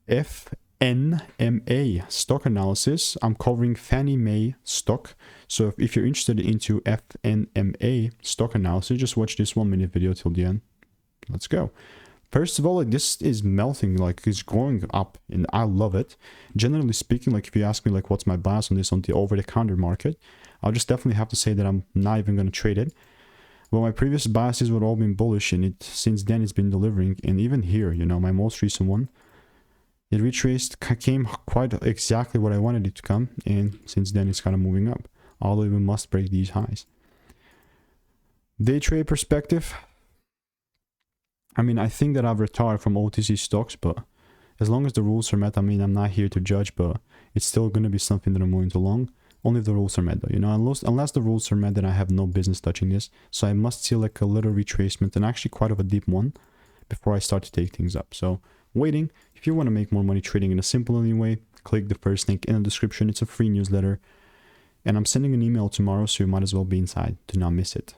FNMA stock analysis. I'm covering Fannie Mae stock. So if you're interested into FNMA stock analysis, just watch this 1-minute video till the end. Let's go. First of all, like, this is melting, like it's going up, and I love it. Generally speaking, like if you ask me like what's my bias on this on the over-the-counter market, I'll just definitely have to say that I'm not even going to trade it. Well, my previous biases would all been bullish, and it since then it's been delivering. And even here, you know, my most recent one, it retraced, came quite exactly what I wanted it to come, and since then it's kind of moving up, although we must break these highs. Day trade perspective, I mean, I think that I've retired from OTC stocks, but as long as the rules are met, I mean, I'm not here to judge, but it's still going to be something that I'm going to long. Only if the rules are met, though, you know, unless the rules are met, then I have no business touching this. So I must see like a little retracement, and actually quite of a deep one, before I start to take things up. So waiting. If you want to make more money trading in a simple only way, click the first link in the description. It's a free newsletter, and I'm sending an email tomorrow, so you might as well be inside to not miss it.